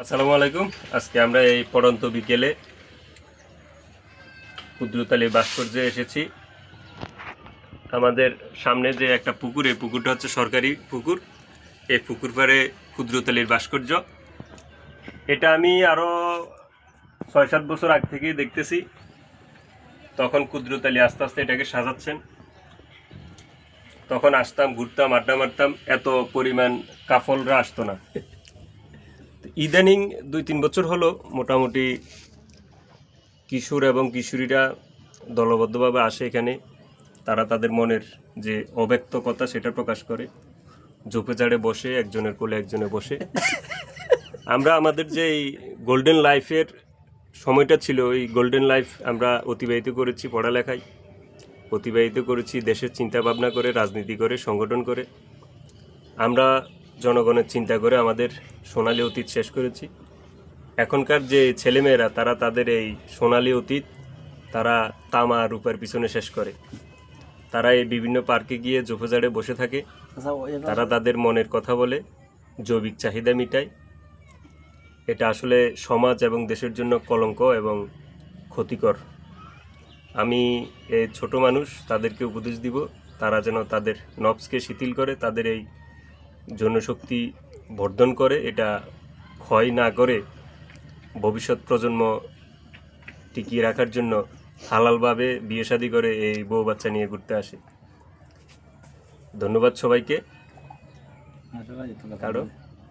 আসসালামু আলাইকুম। আজকে আমরা এই পড়ন্ত বিকেলে ক্ষুদ্রতালী ভাস্কর্যে এসেছি। আমাদের সামনে যে একটা পুকুর, এই পুকুরটা হচ্ছে সরকারি পুকুর। এই পুকুর পাড়ে ক্ষুদ্রতালীর ভাস্কর্য। এটা আমি আরও ৬-৭ বছর আগ থেকেই দেখতেছি। তখন ক্ষুদ্রতালী আস্তে আস্তে এটাকে সাজাচ্ছেন। তখন আসতাম, ঘুরতাম, আড্ডা মারতাম, এত পরিমাণ কাফলরা আসতো না। ইদানিং ২-৩ বছর হলো মোটামুটি কিশোর এবং কিশোরীরা দলবদ্ধভাবে আসে এখানে। তারা তাদের মনের যে অব্যক্ত কথা সেটা প্রকাশ করে। ঝোপে ঝাড়ে বসে, একজনের কোলে একজনে বসে। আমরা আমাদের যে এই গোল্ডেন লাইফের সময়টা ছিল, ওই গোল্ডেন লাইফ আমরা অতিবাহিত করেছি পড়ালেখায়, অতিবাহিত করেছি দেশের চিন্তা ভাবনা করে, রাজনীতি করে, সংগঠন করে। আমরা জনগণের চিন্তা করে আমাদের সোনালী অতীত শেষ করেছি। এখনকার যে ছেলেমেয়েরা তারা তাদের এই সোনালী অতীত তারা তামা রূপার পিছনে শেষ করে। তারা এই বিভিন্ন পার্কে গিয়ে ঝোপঝাড়ে বসে থাকে। তারা তাদের মনের কথা বলে, জৈবিক চাহিদা মিটায়। এটা আসলে সমাজ এবং দেশের জন্য কলঙ্ক এবং ক্ষতিকর। আমি এই ছোট মানুষ, তাদেরকে উপদেশ দিব তারা যেন তাদের নবসকে শিথিল করে, তাদের এই জনশক্তি বর্ধন করে, এটা ক্ষয় না করে ভবিষ্যৎ প্রজন্ম টিকিয়ে রাখার জন্য হালালভাবে বিয়ে শাদী করে এই বউ বাচ্চা নিয়ে ঘুরতে আসে। ধন্যবাদ সবাইকে।